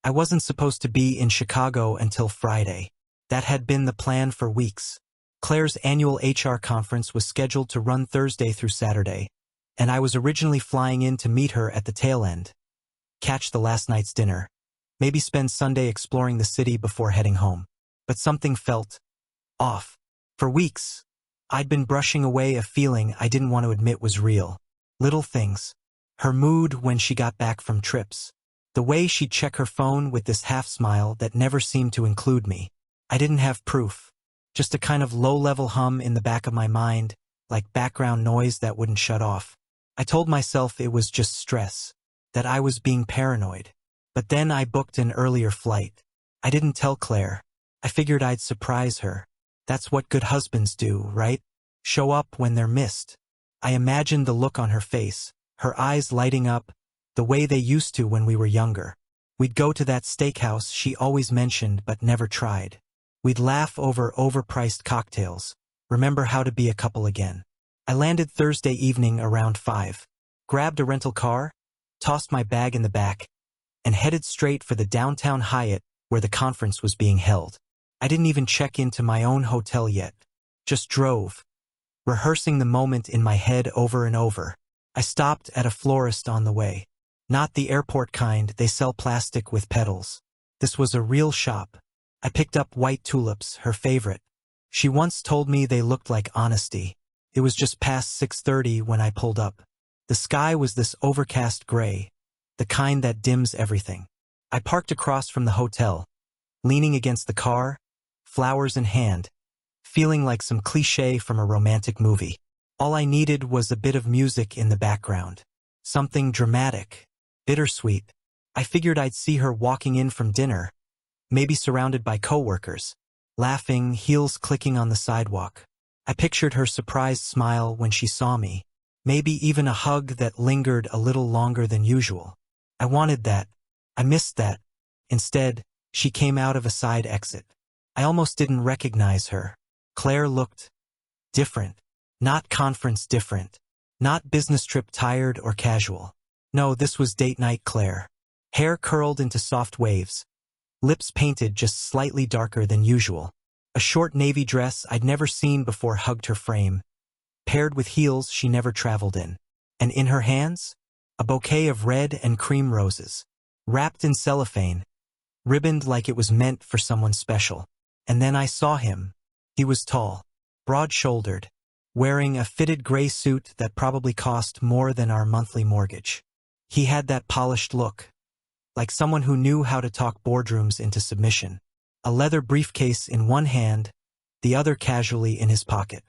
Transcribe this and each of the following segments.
I wasn't supposed to be in Chicago until Friday. That had been the plan for weeks. Claire's annual HR conference was scheduled to run Thursday through Saturday, and I was originally flying in to meet her at the tail end, catch the last night's dinner, maybe spend Sunday exploring the city before heading home. But something felt off. For weeks, I'd been brushing away a feeling I didn't want to admit was real. Little things. Her mood when she got back from trips. The way she'd check her phone with this half-smile that never seemed to include me. I didn't have proof. Just a kind of low-level hum in the back of my mind, like background noise that wouldn't shut off. I told myself it was just stress, that I was being paranoid. But then I booked an earlier flight. I didn't tell Claire. I figured I'd surprise her. That's what good husbands do, right? Show up when they're missed. I imagined the look on her face, her eyes lighting up, the way they used to when we were younger. We'd go to that steakhouse she always mentioned but never tried. We'd laugh over overpriced cocktails, remember how to be a couple again. I landed Thursday evening around 5, grabbed a rental car, tossed my bag in the back, and headed straight for the downtown Hyatt where the conference was being held. I didn't even check into my own hotel yet. Just drove, rehearsing the moment in my head over and over. I stopped at a florist on the way. Not the airport kind, they sell plastic with petals. This was a real shop. I picked up white tulips, her favorite. She once told me they looked like honesty. It was just past 6:30 when I pulled up. The sky was this overcast gray, the kind that dims everything. I parked across from the hotel, leaning against the car, flowers in hand, feeling like some cliché from a romantic movie. All I needed was a bit of music in the background. Something dramatic, bittersweet. I figured I'd see her walking in from dinner, maybe surrounded by coworkers, laughing, heels clicking on the sidewalk. I pictured her surprised smile when she saw me, maybe even a hug that lingered a little longer than usual. I wanted that. I missed that. Instead, she came out of a side exit. I almost didn't recognize her. Claire looked different. Not conference different. Not business trip tired or casual. No, this was date night Claire. Hair curled into soft waves. Lips painted just slightly darker than usual. A short navy dress I'd never seen before hugged her frame, paired with heels she never traveled in. And in her hands, a bouquet of red and cream roses, wrapped in cellophane, ribboned like it was meant for someone special. And then I saw him. He was tall, broad-shouldered, wearing a fitted gray suit that probably cost more than our monthly mortgage. He had that polished look, like someone who knew how to talk boardrooms into submission. A leather briefcase in one hand, the other casually in his pocket.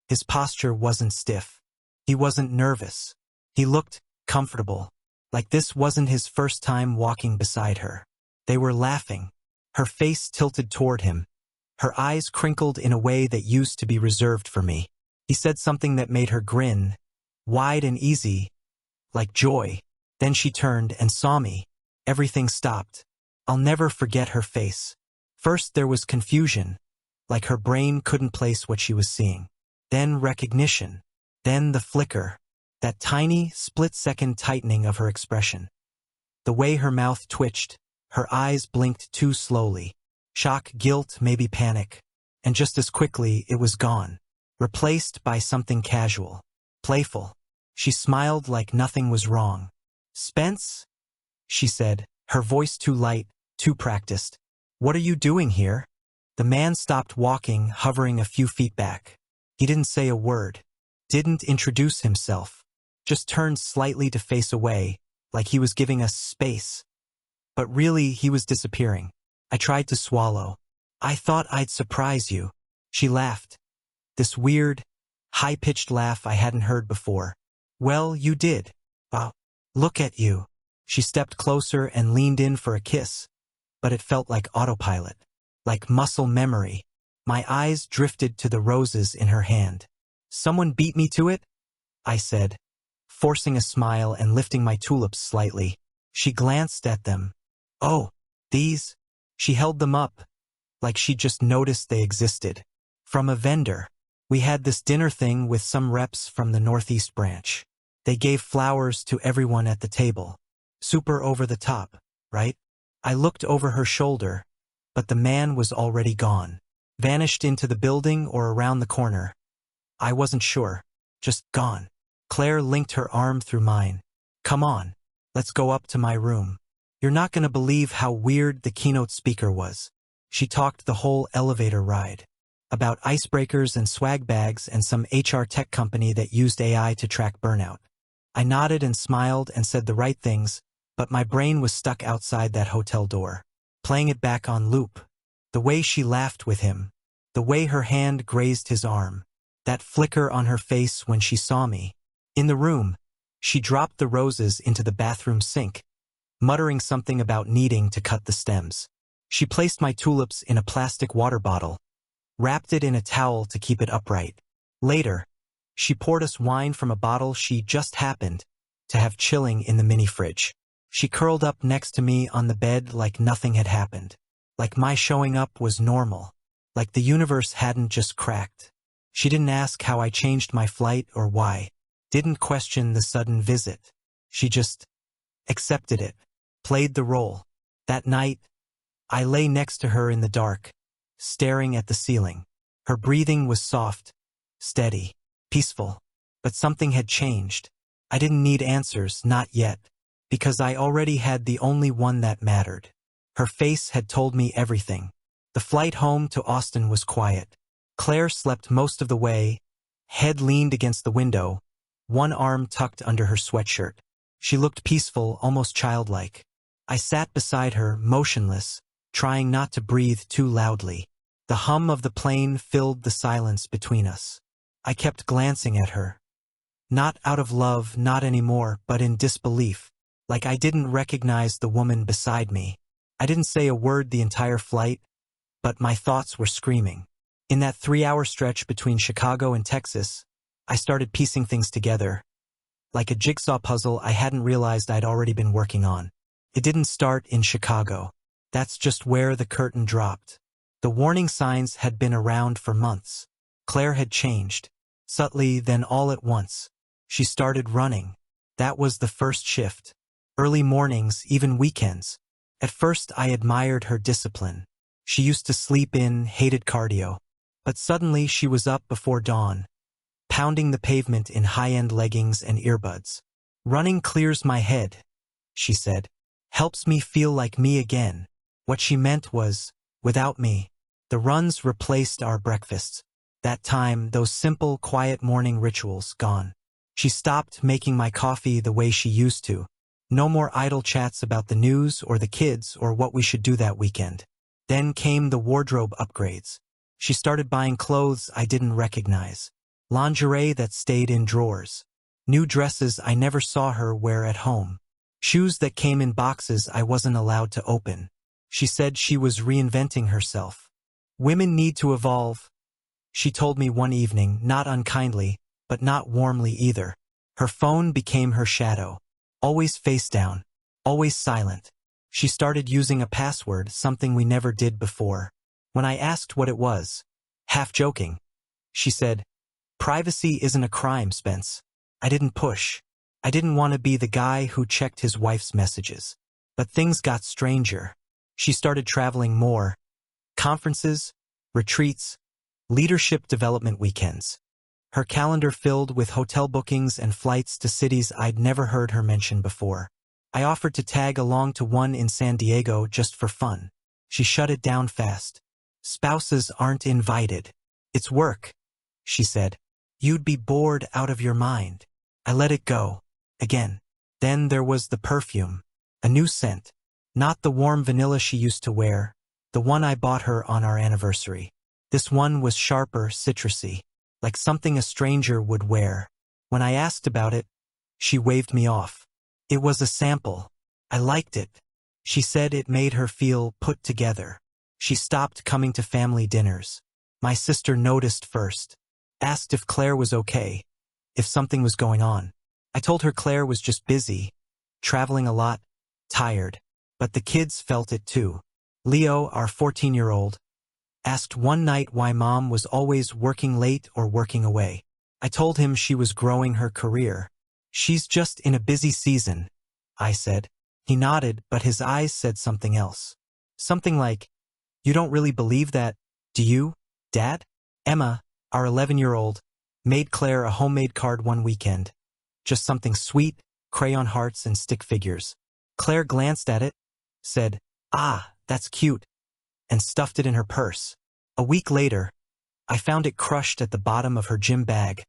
His posture wasn't stiff. He wasn't nervous. He looked comfortable, like this wasn't his first time walking beside her. They were laughing, her face tilted toward him, her eyes crinkled in a way that used to be reserved for me. He said something that made her grin, wide and easy, like joy. Then she turned and saw me. Everything stopped. I'll never forget her face. First there was confusion, like her brain couldn't place what she was seeing. Then recognition. Then the flicker, that tiny, split-second tightening of her expression. The way her mouth twitched, her eyes blinked too slowly. Shock, guilt, maybe panic. And just as quickly, it was gone, replaced by something casual, playful. She smiled like nothing was wrong. "Spence?" she said, her voice too light, too practiced. "What are you doing here?" The man stopped walking, hovering a few feet back. He didn't say a word, didn't introduce himself, just turned slightly to face away, like he was giving us space. But really, he was disappearing. I tried to swallow. "I thought I'd surprise you." She laughed. This weird, high-pitched laugh I hadn't heard before. "Well, you did. Wow. Look at you." She stepped closer and leaned in for a kiss, but it felt like autopilot, like muscle memory. My eyes drifted to the roses in her hand. "Someone beat me to it?" I said, forcing a smile and lifting my tulips slightly. She glanced at them. "Oh, these?" She held them up, like she'd just noticed they existed. "From a vendor. We had this dinner thing with some reps from the Northeast branch. They gave flowers to everyone at the table. Super over the top, right?" I looked over her shoulder, but the man was already gone. Vanished into the building or around the corner. I wasn't sure. Just gone. Claire linked her arm through mine. Come on. Let's go up to my room. You're not gonna believe how weird the keynote speaker was. She talked the whole elevator ride. About icebreakers and swag bags and some HR tech company that used AI to track burnout. I nodded and smiled and said the right things, but my brain was stuck outside that hotel door, playing it back on loop. The way she laughed with him, the way her hand grazed his arm, that flicker on her face when she saw me. In the room, she dropped the roses into the bathroom sink, muttering something about needing to cut the stems. She placed my tulips in a plastic water bottle, wrapped it in a towel to keep it upright. Later, she poured us wine from a bottle she just happened to have chilling in the mini fridge. She curled up next to me on the bed like nothing had happened. Like my showing up was normal. Like the universe hadn't just cracked. She didn't ask how I changed my flight or why. Didn't question the sudden visit. She just accepted it. Played the role. That night, I lay next to her in the dark, staring at the ceiling. Her breathing was soft, steady, peaceful. But something had changed. I didn't need answers, not yet, because I already had the only one that mattered. Her face had told me everything. The flight home to Austin was quiet. Claire slept most of the way, head leaned against the window, one arm tucked under her sweatshirt. She looked peaceful, almost childlike. I sat beside her, motionless, trying not to breathe too loudly. The hum of the plane filled the silence between us. I kept glancing at her. Not out of love, not anymore, but in disbelief, like I didn't recognize the woman beside me. I didn't say a word the entire flight, but my thoughts were screaming. In that 3-hour stretch between Chicago and Texas, I started piecing things together. Like a jigsaw puzzle I hadn't realized I'd already been working on. It didn't start in Chicago. That's just where the curtain dropped. The warning signs had been around for months. Claire had changed. Subtly, then all at once. She started running. That was the first shift. Early mornings, even weekends. At first I admired her discipline. She used to sleep in, hated cardio. But suddenly she was up before dawn, pounding the pavement in high-end leggings and earbuds. Running clears my head, she said. Helps me feel like me again. What she meant was, without me, the runs replaced our breakfasts. That time, those simple, quiet morning rituals, gone. She stopped making my coffee the way she used to. No more idle chats about the news or the kids or what we should do that weekend. Then came the wardrobe upgrades. She started buying clothes I didn't recognize. Lingerie that stayed in drawers. New dresses I never saw her wear at home. Shoes that came in boxes I wasn't allowed to open. She said she was reinventing herself. Women need to evolve, she told me one evening, not unkindly, but not warmly either. Her phone became her shadow. Always face down. Always silent. She started using a password, something we never did before. When I asked what it was, half joking, she said, "Privacy isn't a crime, Spence." I didn't push. I didn't want to be the guy who checked his wife's messages. But things got stranger. She started traveling more. Conferences, retreats, leadership development weekends. Her calendar filled with hotel bookings and flights to cities I'd never heard her mention before. I offered to tag along to one in San Diego just for fun. She shut it down fast. Spouses aren't invited. It's work, she said. You'd be bored out of your mind. I let it go. Again. Then there was the perfume. A new scent. Not the warm vanilla she used to wear. The one I bought her on our anniversary. This one was sharper, citrusy. Like something a stranger would wear. When I asked about it, she waved me off. It was a sample. I liked it. She said it made her feel put together. She stopped coming to family dinners. My sister noticed first. Asked if Claire was okay, if something was going on. I told her Claire was just busy, traveling a lot, tired. But the kids felt it too. Leo, our 14-year-old, asked one night why Mom was always working late or working away. I told him she was growing her career. She's just in a busy season, I said. He nodded, but his eyes said something else. Something like, "You don't really believe that, do you, Dad?" Emma, our 11-year-old, made Claire a homemade card one weekend. Just something sweet, crayon hearts and stick figures. Claire glanced at it, said, "Ah, that's cute," and stuffed it in her purse. A week later, I found it crushed at the bottom of her gym bag,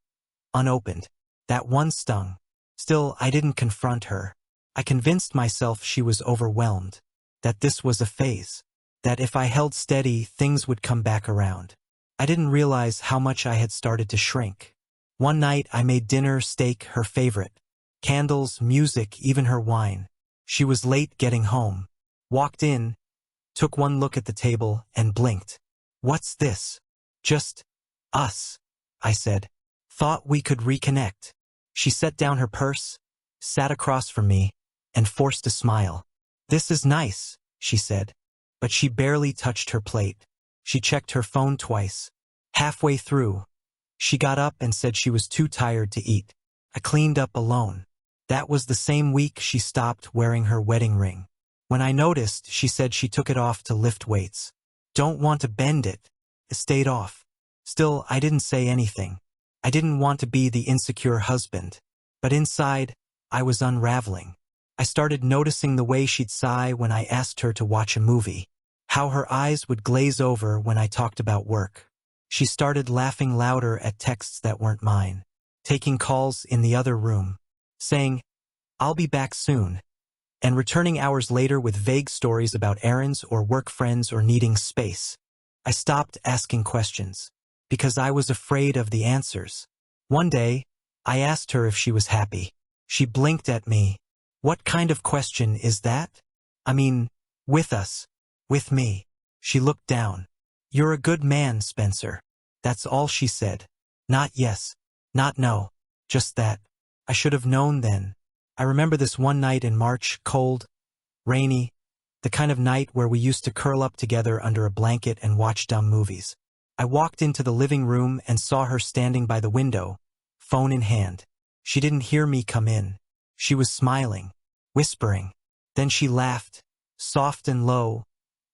unopened. That one stung. Still, I didn't confront her. I convinced myself she was overwhelmed, that this was a phase, that if I held steady, things would come back around. I didn't realize how much I had started to shrink. One night I made dinner, steak, her favorite. Candles, music, even her wine. She was late getting home. Walked in, took one look at the table, and blinked. "What's this?" "Just us," I said. "Thought we could reconnect." She set down her purse, sat across from me, and forced a smile. "This is nice," she said. But she barely touched her plate. She checked her phone twice. Halfway through, she got up and said she was too tired to eat. I cleaned up alone. That was the same week she stopped wearing her wedding ring. When I noticed, she said she took it off to lift weights. "Don't want to bend it." It stayed off. Still, I didn't say anything. I didn't want to be the insecure husband. But inside, I was unraveling. I started noticing the way she'd sigh when I asked her to watch a movie. How her eyes would glaze over when I talked about work. She started laughing louder at texts that weren't mine. Taking calls in the other room. Saying, "I'll be back soon." And returning hours later with vague stories about errands or work friends or needing space. I stopped asking questions, because I was afraid of the answers. One day, I asked her if she was happy. She blinked at me. "What kind of question is that?" "I mean, with us. With me." She looked down. "You're a good man, Spencer." That's all she said. Not yes, not no, just that. I should have known then. I remember this one night in March, cold, rainy, the kind of night where we used to curl up together under a blanket and watch dumb movies. I walked into the living room and saw her standing by the window, phone in hand. She didn't hear me come in. She was smiling, whispering. Then she laughed, soft and low,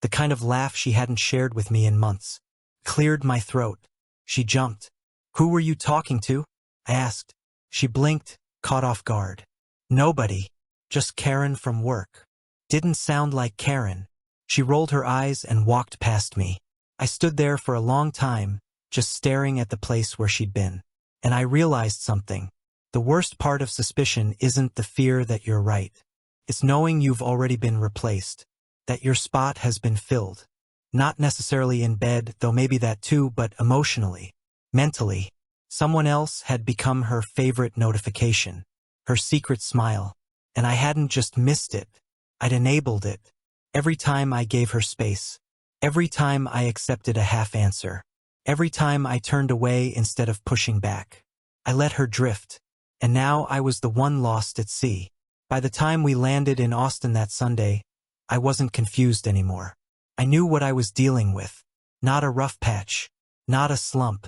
the kind of laugh she hadn't shared with me in months. Cleared my throat. She jumped. "Who were you talking to?" I asked. She blinked, caught off guard. "Nobody. Just Karen from work." Didn't sound like Karen. She rolled her eyes and walked past me. I stood there for a long time, just staring at the place where she'd been. And I realized something. The worst part of suspicion isn't the fear that you're right. It's knowing you've already been replaced, that your spot has been filled. Not necessarily in bed, though maybe that too, but emotionally, mentally. Someone else had become her favorite notification, her secret smile. And I hadn't just missed it. I'd enabled it. Every time I gave her space. Every time I accepted a half answer. Every time I turned away instead of pushing back. I let her drift. And now I was the one lost at sea. By the time we landed in Austin that Sunday, I wasn't confused anymore. I knew what I was dealing with. Not a rough patch. Not a slump.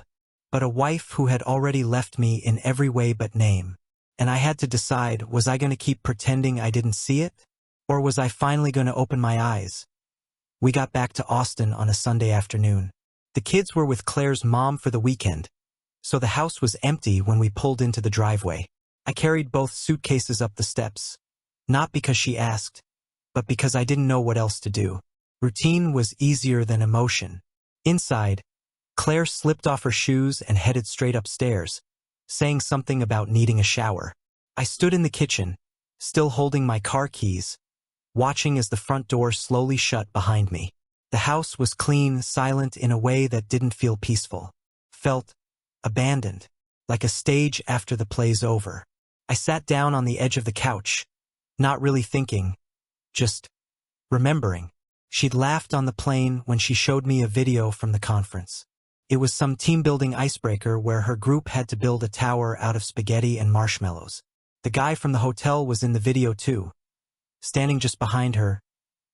But a wife who had already left me in every way but name. And I had to decide, was I going to keep pretending I didn't see it? Or was I finally going to open my eyes? We got back to Austin on a Sunday afternoon. The kids were with Claire's mom for the weekend, so the house was empty when we pulled into the driveway. I carried both suitcases up the steps, not because she asked, but because I didn't know what else to do. Routine was easier than emotion. Inside, Claire slipped off her shoes and headed straight upstairs, saying something about needing a shower. I stood in the kitchen, still holding my car keys, watching as the front door slowly shut behind me. The house was clean, silent in a way that didn't feel peaceful. Felt abandoned, like a stage after the play's over. I sat down on the edge of the couch, not really thinking, just remembering. She'd laughed on the plane when she showed me a video from the conference. It was some team-building icebreaker where her group had to build a tower out of spaghetti and marshmallows. The guy from the hotel was in the video too, standing just behind her,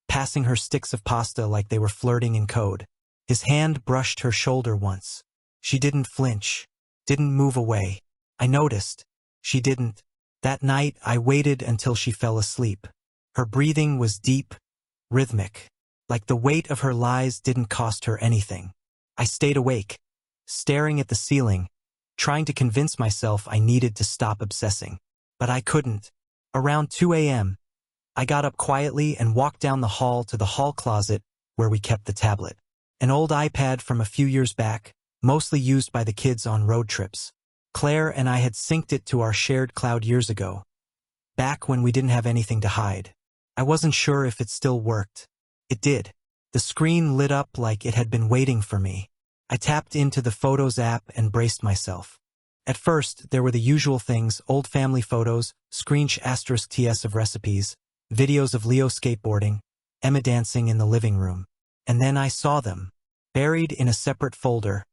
passing her sticks of pasta like they were flirting in code. His hand brushed her shoulder once. She didn't flinch, didn't move away. I noticed. She didn't. That night, I waited until she fell asleep. Her breathing was deep, rhythmic, like the weight of her lies didn't cost her anything. I stayed awake, staring at the ceiling, trying to convince myself I needed to stop obsessing. But I couldn't. Around 2 a.m., I got up quietly and walked down the hall to the hall closet where we kept the tablet. An old iPad from a few years back, mostly used by the kids on road trips. Claire and I had synced it to our shared cloud years ago, back when we didn't have anything to hide. I wasn't sure if it still worked. It did. The screen lit up like it had been waiting for me. I tapped into the Photos app and braced myself. At first, there were the usual things: old family photos, **TS of recipes, videos of Leo skateboarding, Emma dancing in the living room. And then I saw them, buried in a separate folder,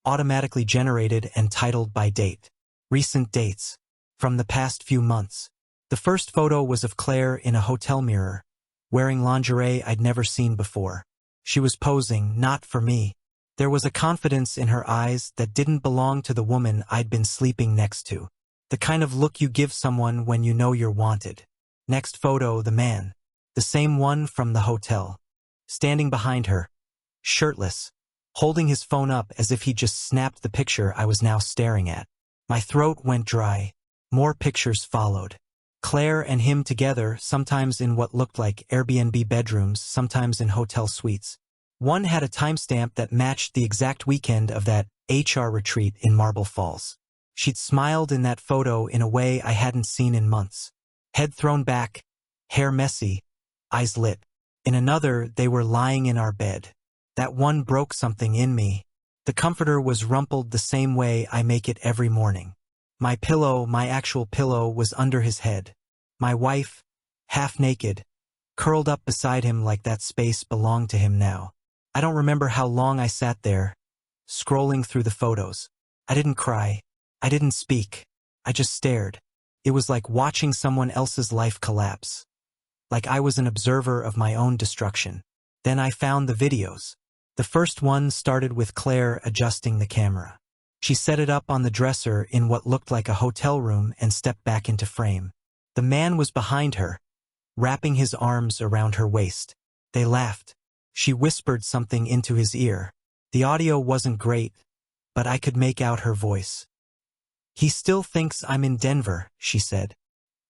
automatically generated and titled by date. Recent dates. From the past few months. The first photo was of Claire in a hotel mirror, wearing lingerie I'd never seen before. She was posing, not for me. There was a confidence in her eyes that didn't belong to the woman I'd been sleeping next to. The kind of look you give someone when you know you're wanted. Next photo, the man. The same one from the hotel. Standing behind her, shirtless, holding his phone up as if he just snapped the picture I was now staring at. My throat went dry. More pictures followed. Claire and him together, sometimes in what looked like Airbnb bedrooms, sometimes in hotel suites. One had a timestamp that matched the exact weekend of that HR retreat in Marble Falls. She'd smiled in that photo in a way I hadn't seen in months. Head thrown back, hair messy, eyes lit. In another, they were lying in our bed. That one broke something in me. The comforter was rumpled the same way I make it every morning. My pillow, my actual pillow, was under his head. My wife, half naked, curled up beside him like that space belonged to him now. I don't remember how long I sat there, scrolling through the photos. I didn't cry. I didn't speak. I just stared. It was like watching someone else's life collapse. Like I was an observer of my own destruction. Then I found the videos. The first one started with Claire adjusting the camera. She set it up on the dresser in what looked like a hotel room and stepped back into frame. The man was behind her, wrapping his arms around her waist. They laughed. She whispered something into his ear. The audio wasn't great, but I could make out her voice. "He still thinks I'm in Denver," she said.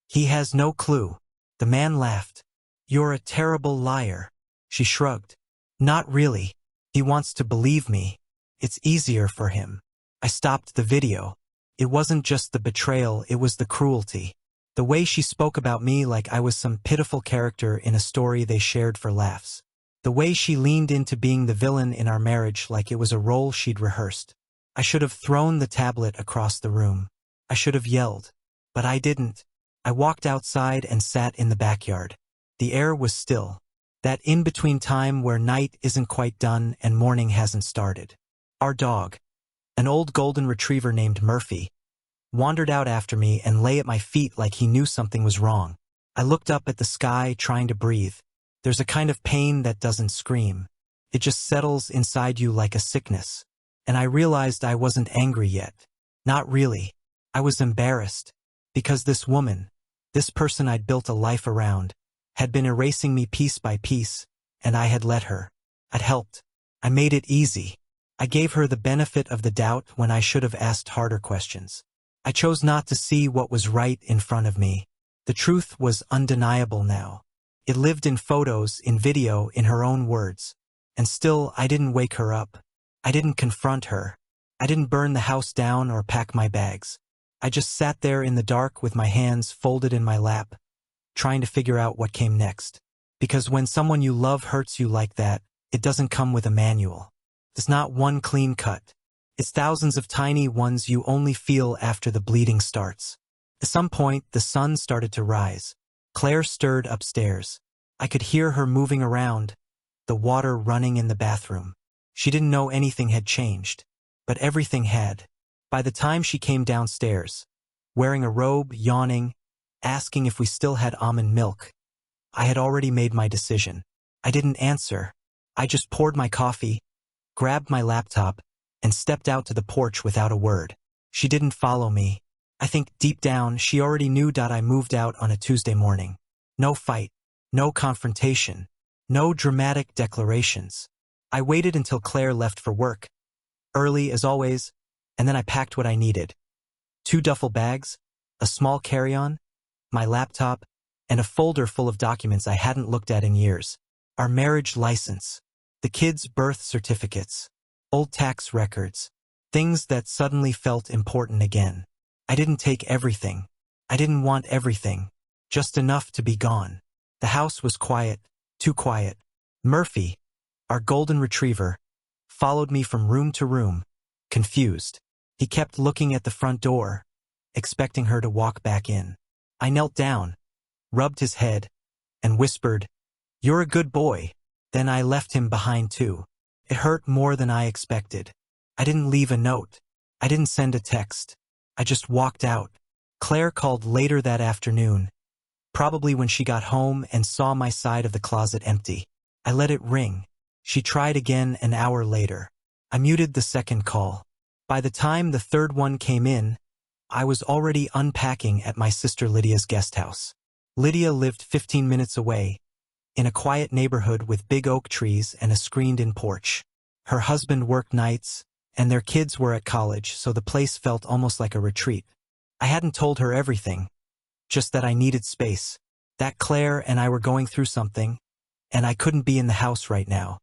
"He has no clue." The man laughed. "You're a terrible liar." She shrugged. "Not really. He wants to believe me. It's easier for him." I stopped the video. It wasn't just the betrayal, it was the cruelty. The way she spoke about me like I was some pitiful character in a story they shared for laughs. The way she leaned into being the villain in our marriage like it was a role she'd rehearsed. I should have thrown the tablet across the room. I should have yelled. But I didn't. I walked outside and sat in the backyard. The air was still. That in-between time where night isn't quite done and morning hasn't started. Our dog, an old golden retriever named Murphy, wandered out after me and lay at my feet like he knew something was wrong. I looked up at the sky, trying to breathe. There's a kind of pain that doesn't scream. It just settles inside you like a sickness. And I realized I wasn't angry yet. Not really. I was embarrassed. Because this woman, this person I'd built a life around, had been erasing me piece by piece, and I had let her. I'd helped. I made it easy. I gave her the benefit of the doubt when I should have asked harder questions. I chose not to see what was right in front of me. The truth was undeniable now. It lived in photos, in video, in her own words. And still, I didn't wake her up. I didn't confront her. I didn't burn the house down or pack my bags. I just sat there in the dark with my hands folded in my lap, trying to figure out what came next. Because when someone you love hurts you like that, it doesn't come with a manual. It's not one clean cut. It's thousands of tiny ones you only feel after the bleeding starts. At some point, the sun started to rise. Claire stirred upstairs. I could hear her moving around, the water running in the bathroom. She didn't know anything had changed, but everything had. By the time she came downstairs, wearing a robe, yawning, asking if we still had almond milk, I had already made my decision. I didn't answer. I just poured my coffee, grabbed my laptop, and stepped out to the porch without a word. She didn't follow me. I think deep down she already knew that I moved out on a Tuesday morning. No fight. No confrontation. No dramatic declarations. I waited until Claire left for work, early as always, and then I packed what I needed. 2 duffel bags, a small carry-on, my laptop, and a folder full of documents I hadn't looked at in years. Our marriage license, the kids' birth certificates, old tax records, things that suddenly felt important again. I didn't take everything. I didn't want everything, just enough to be gone. The house was quiet, too quiet. Murphy, our golden retriever, followed me from room to room, confused. He kept looking at the front door, expecting her to walk back in. I knelt down, rubbed his head, and whispered, "You're a good boy." Then I left him behind too. It hurt more than I expected. I didn't leave a note. I didn't send a text. I just walked out. Claire called later that afternoon, probably when she got home and saw my side of the closet empty. I let it ring. She tried again an hour later. I muted the second call. By the time the third one came in, I was already unpacking at my sister Lydia's guest house. Lydia lived 15 minutes away, in a quiet neighborhood with big oak trees and a screened-in porch. Her husband worked nights, and their kids were at college, so the place felt almost like a retreat. I hadn't told her everything, just that I needed space, that Claire and I were going through something, and I couldn't be in the house right now.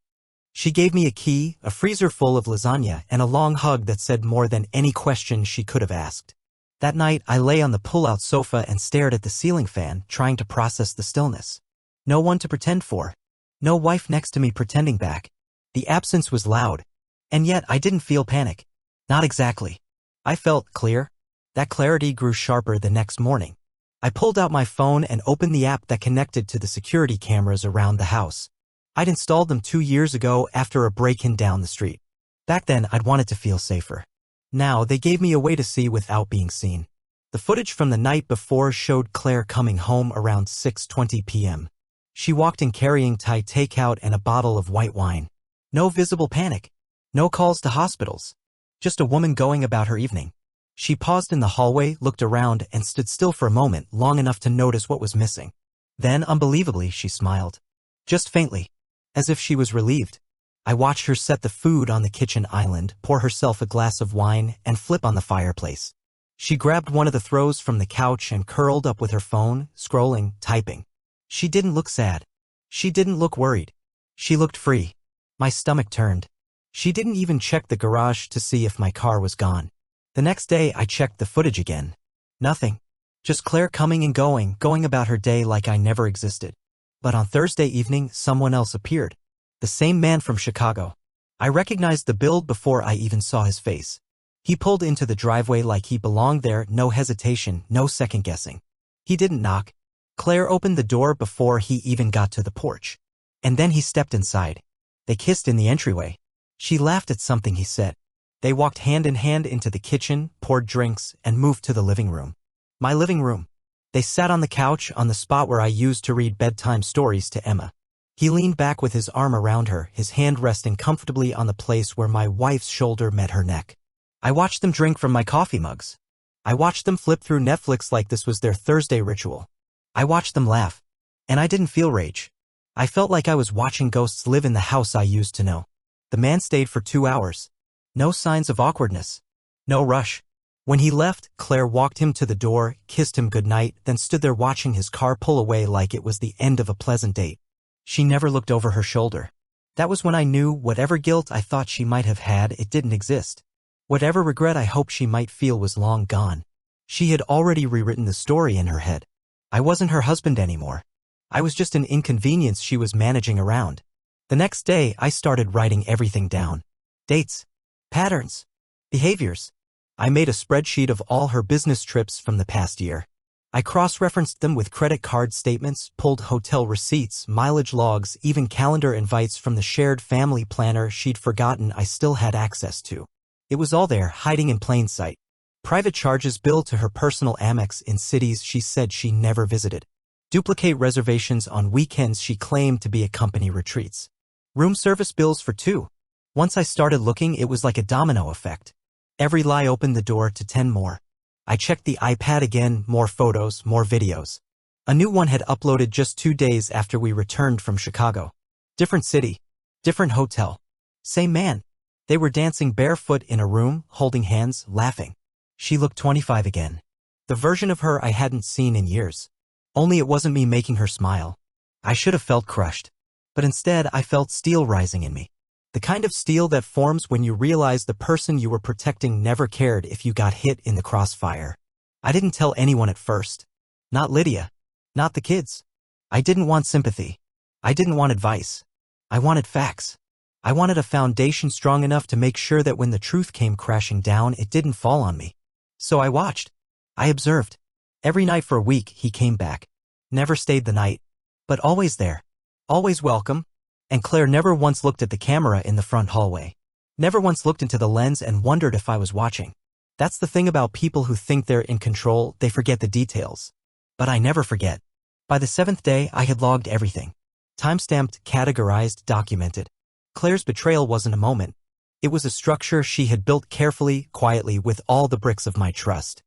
She gave me a key, a freezer full of lasagna, and a long hug that said more than any question she could have asked. That night, I lay on the pull-out sofa and stared at the ceiling fan, trying to process the stillness. No one to pretend for. No wife next to me pretending back. The absence was loud, and yet I didn't feel panic. Not exactly. I felt clear. That clarity grew sharper the next morning. I pulled out my phone and opened the app that connected to the security cameras around the house. I'd installed them 2 years ago after a break-in down the street. Back then, I'd wanted to feel safer. Now, they gave me a way to see without being seen. The footage from the night before showed Claire coming home around 6:20 p.m. She walked in carrying Thai takeout and a bottle of white wine. No visible panic. No calls to hospitals. Just a woman going about her evening. She paused in the hallway, looked around, and stood still for a moment, long enough to notice what was missing. Then, unbelievably, she smiled. Just faintly, as if she was relieved. I watched her set the food on the kitchen island, pour herself a glass of wine, and flip on the fireplace. She grabbed one of the throws from the couch and curled up with her phone, scrolling, typing. She didn't look sad. She didn't look worried. She looked free. My stomach turned. She didn't even check the garage to see if my car was gone. The next day, I checked the footage again. Nothing. Just Claire coming and going about her day like I never existed. But on Thursday evening, someone else appeared. The same man from Chicago. I recognized the build before I even saw his face. He pulled into the driveway like he belonged there, no hesitation, no second guessing. He didn't knock. Claire opened the door before he even got to the porch. And then he stepped inside. They kissed in the entryway. She laughed at something he said. They walked hand in hand into the kitchen, poured drinks, and moved to the living room. My living room. They sat on the couch on the spot where I used to read bedtime stories to Emma. He leaned back with his arm around her, his hand resting comfortably on the place where my wife's shoulder met her neck. I watched them drink from my coffee mugs. I watched them flip through Netflix like this was their Thursday ritual. I watched them laugh. And I didn't feel rage. I felt like I was watching ghosts live in the house I used to know. The man stayed for 2 hours. No signs of awkwardness. No rush. When he left, Claire walked him to the door, kissed him goodnight, then stood there watching his car pull away like it was the end of a pleasant date. She never looked over her shoulder. That was when I knew whatever guilt I thought she might have had, it didn't exist. Whatever regret I hoped she might feel was long gone. She had already rewritten the story in her head. I wasn't her husband anymore. I was just an inconvenience she was managing around. The next day, I started writing everything down. Dates. Patterns. Behaviors. I made a spreadsheet of all her business trips from the past year. I cross-referenced them with credit card statements, pulled hotel receipts, mileage logs, even calendar invites from the shared family planner she'd forgotten I still had access to. It was all there, hiding in plain sight. Private charges billed to her personal Amex in cities she said she never visited. Duplicate reservations on weekends she claimed to be at company retreats. Room service bills for 2. Once I started looking, it was like a domino effect. Every lie opened the door to 10 more. I checked the iPad again, more photos, more videos. A new one had uploaded just 2 days after we returned from Chicago. Different city, different hotel. Same man. They were dancing barefoot in a room, holding hands, laughing. She looked 25 again. The version of her I hadn't seen in years. Only it wasn't me making her smile. I should have felt crushed. But instead, I felt steel rising in me. The kind of steel that forms when you realize the person you were protecting never cared if you got hit in the crossfire. I didn't tell anyone at first. Not Lydia. Not the kids. I didn't want sympathy. I didn't want advice. I wanted facts. I wanted a foundation strong enough to make sure that when the truth came crashing down, it didn't fall on me. So I watched. I observed. Every night for a week, he came back. Never stayed the night. But always there. Always welcome. And Claire never once looked at the camera in the front hallway. Never once looked into the lens and wondered if I was watching. That's the thing about people who think they're in control, they forget the details. But I never forget. By the 7th day, I had logged everything. Timestamped, categorized, documented. Claire's betrayal wasn't a moment. It was a structure she had built carefully, quietly, with all the bricks of my trust.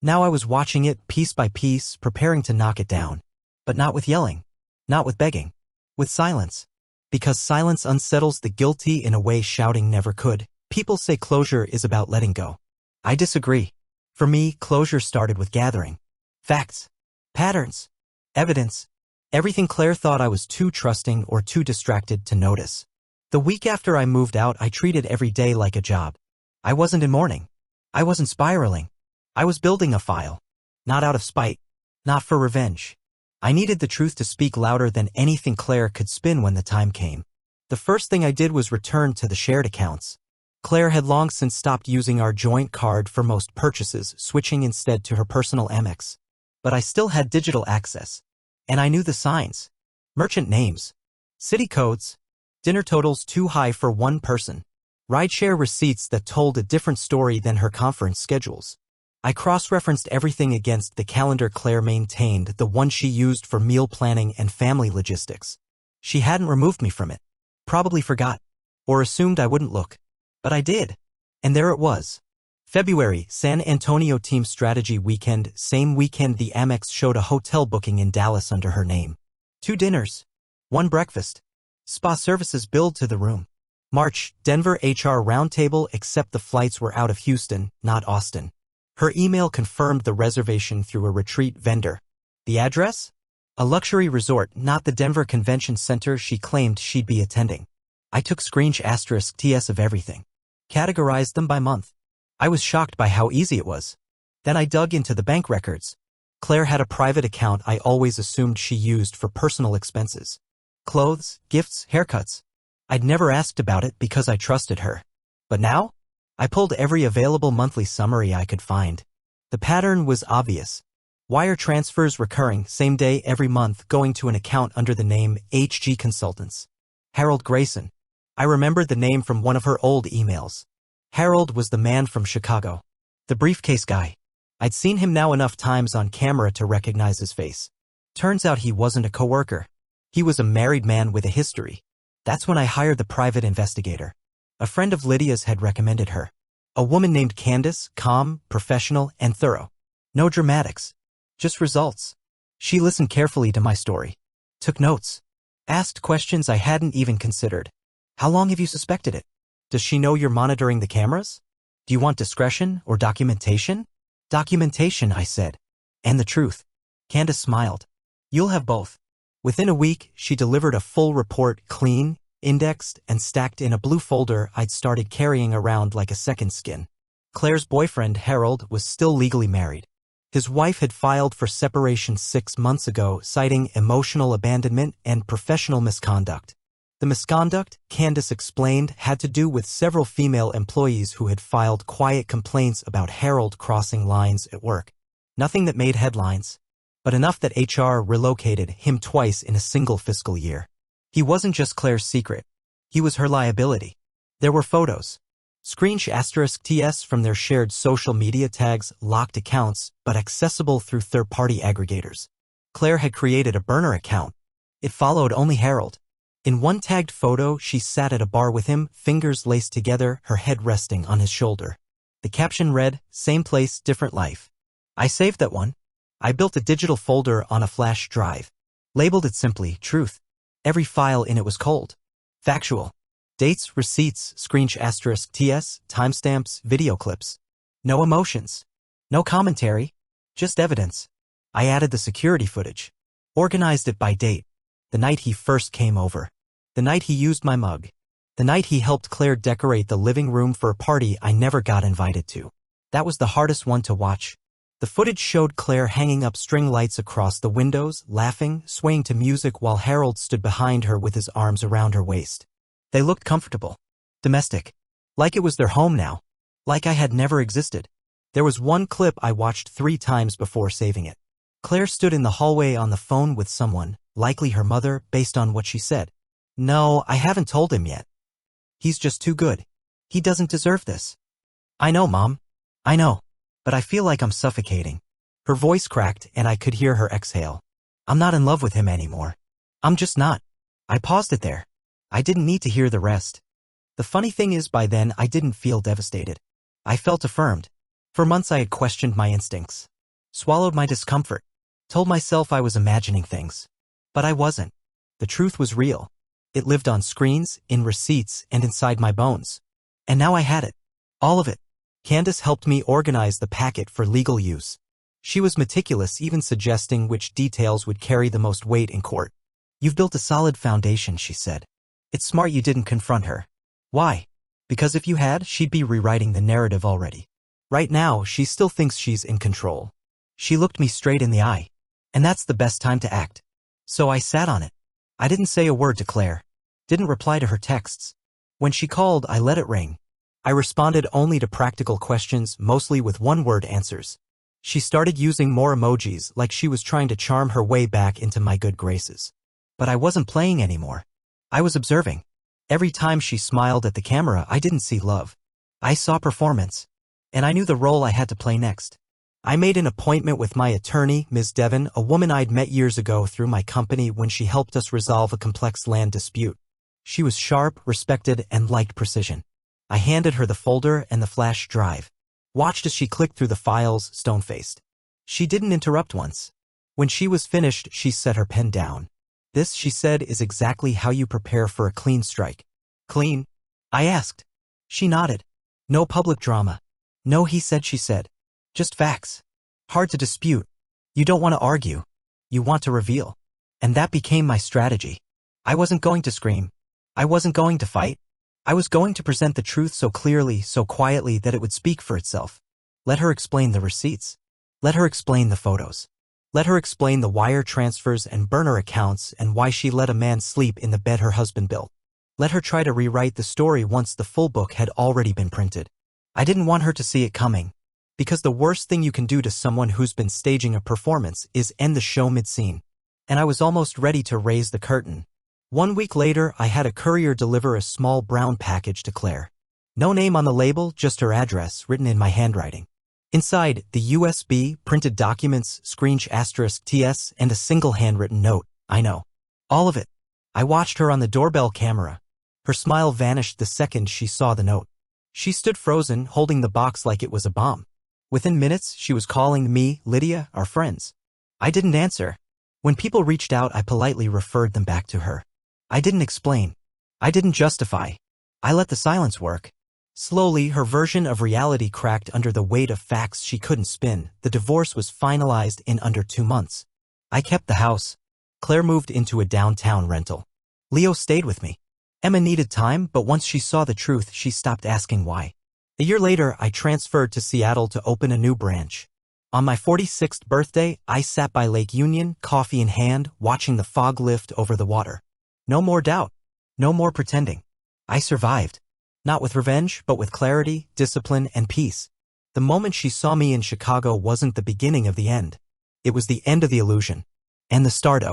Now I was watching it, piece by piece, preparing to knock it down. But not with yelling. Not with begging. With silence. Because silence unsettles the guilty in a way shouting never could. People say closure is about letting go. I disagree. For me, closure started with gathering. Facts. Patterns. Evidence. Everything Claire thought I was too trusting or too distracted to notice. The week after I moved out, I treated every day like a job. I wasn't in mourning. I wasn't spiraling. I was building a file. Not out of spite. Not for revenge. I needed the truth to speak louder than anything Claire could spin when the time came. The first thing I did was return to the shared accounts. Claire had long since stopped using our joint card for most purchases, switching instead to her personal Amex. But I still had digital access. And I knew the signs. Merchant names. City codes. Dinner totals too high for one person. Rideshare receipts that told a different story than her conference schedules. I cross-referenced everything against the calendar Claire maintained, the one she used for meal planning and family logistics. She hadn't removed me from it. Probably forgot. Or assumed I wouldn't look. But I did. And there it was. February, San Antonio Team Strategy Weekend. Same weekend the Amex showed a hotel booking in Dallas under her name. 2 dinners. 1 breakfast. Spa services billed to the room. March, Denver HR Roundtable, except the flights were out of Houston, not Austin. Her email confirmed the reservation through a retreat vendor. The address? A luxury resort, not the Denver Convention Center she claimed she'd be attending. I took *TS of everything. Categorized them by month. I was shocked by how easy it was. Then I dug into the bank records. Claire had a private account I always assumed she used for personal expenses. Clothes, gifts, haircuts. I'd never asked about it because I trusted her. But now? I pulled every available monthly summary I could find. The pattern was obvious. Wire transfers recurring, same day every month, going to an account under the name HG Consultants. Harold Grayson. I remembered the name from one of her old emails. Harold was the man from Chicago. The briefcase guy. I'd seen him now enough times on camera to recognize his face. Turns out he wasn't a coworker. He was a married man with a history. That's when I hired the private investigator. A friend of Lydia's had recommended her. A woman named Candace, calm, professional, and thorough. No dramatics. Just results. She listened carefully to my story. Took notes. Asked questions I hadn't even considered. How long have you suspected it? Does she know you're monitoring the cameras? Do you want discretion or documentation? Documentation, I said. And the truth. Candace smiled. You'll have both. Within a week, she delivered a full report, clean, indexed, and stacked in a blue folder I'd started carrying around like a second skin. Claire's boyfriend, Harold, was still legally married. His wife had filed for separation 6 months ago, citing emotional abandonment and professional misconduct. The misconduct, Candace explained, had to do with several female employees who had filed quiet complaints about Harold crossing lines at work. Nothing that made headlines, but enough that HR relocated him twice in a single fiscal year. He wasn't just Claire's secret. He was her liability. There were photos. *TS from their shared social media tags, locked accounts, but accessible through third-party aggregators. Claire had created a burner account. It followed only Harold. In one tagged photo, she sat at a bar with him, fingers laced together, her head resting on his shoulder. The caption read, "Same place, different life." I saved that one. I built a digital folder on a flash drive. Labeled it simply, Truth. Every file in it was cold. Factual. Dates, receipts, *TS, timestamps, video clips. No emotions. No commentary. Just evidence. I added the security footage. Organized it by date. The night he first came over. The night he used my mug. The night he helped Claire decorate the living room for a party I never got invited to. That was the hardest one to watch. The footage showed Claire hanging up string lights across the windows, laughing, swaying to music while Harold stood behind her with his arms around her waist. They looked comfortable. Domestic. Like it was their home now. Like I had never existed. There was one clip I watched 3 times before saving it. Claire stood in the hallway on the phone with someone, likely her mother, based on what she said. No, I haven't told him yet. He's just too good. He doesn't deserve this. I know, Mom. I know. But I feel like I'm suffocating. Her voice cracked and I could hear her exhale. I'm not in love with him anymore. I'm just not. I paused it there. I didn't need to hear the rest. The funny thing is by then I didn't feel devastated. I felt affirmed. For months I had questioned my instincts. Swallowed my discomfort. Told myself I was imagining things. But I wasn't. The truth was real. It lived on screens, in receipts, and inside my bones. And now I had it. All of it. Candace helped me organize the packet for legal use. She was meticulous, even suggesting which details would carry the most weight in court. You've built a solid foundation, she said. It's smart you didn't confront her. Why? Because if you had, she'd be rewriting the narrative already. Right now, she still thinks she's in control. She looked me straight in the eye. And that's the best time to act. So I sat on it. I didn't say a word to Claire. Didn't reply to her texts. When she called, I let it ring. I responded only to practical questions, mostly with one-word answers. She started using more emojis, like she was trying to charm her way back into my good graces. But I wasn't playing anymore. I was observing. Every time she smiled at the camera, I didn't see love. I saw performance. And I knew the role I had to play next. I made an appointment with my attorney, Ms. Devon, a woman I'd met years ago through my company when she helped us resolve a complex land dispute. She was sharp, respected, and liked precision. I handed her the folder and the flash drive. Watched as she clicked through the files, stone-faced. She didn't interrupt once. When she was finished, she set her pen down. This, she said, is exactly how you prepare for a clean strike. Clean? I asked. She nodded. No public drama. No he said, she said. Just facts. Hard to dispute. You don't want to argue. You want to reveal. And that became my strategy. I wasn't going to scream. I wasn't going to fight. I was going to present the truth so clearly, so quietly that it would speak for itself. Let her explain the receipts. Let her explain the photos. Let her explain the wire transfers and burner accounts and why she let a man sleep in the bed her husband built. Let her try to rewrite the story once the full book had already been printed. I didn't want her to see it coming. Because the worst thing you can do to someone who's been staging a performance is end the show mid-scene. And I was almost ready to raise the curtain. 1 week later, I had a courier deliver a small brown package to Claire. No name on the label, just her address, written in my handwriting. Inside, the USB, printed documents, *TS, and a single handwritten note. I know. All of it. I watched her on the doorbell camera. Her smile vanished the second she saw the note. She stood frozen, holding the box like it was a bomb. Within minutes, she was calling me, Lydia, our friends. I didn't answer. When people reached out, I politely referred them back to her. I didn't explain. I didn't justify. I let the silence work. Slowly, her version of reality cracked under the weight of facts she couldn't spin. The divorce was finalized in under 2 months. I kept the house. Claire moved into a downtown rental. Leo stayed with me. Emma needed time, but once she saw the truth, she stopped asking why. A year later, I transferred to Seattle to open a new branch. On my 46th birthday, I sat by Lake Union, coffee in hand, watching the fog lift over the water. No more doubt. No more pretending. I survived. Not with revenge, but with clarity, discipline, and peace. The moment she saw me in Chicago wasn't the beginning of the end. It was the end of the illusion. And the start.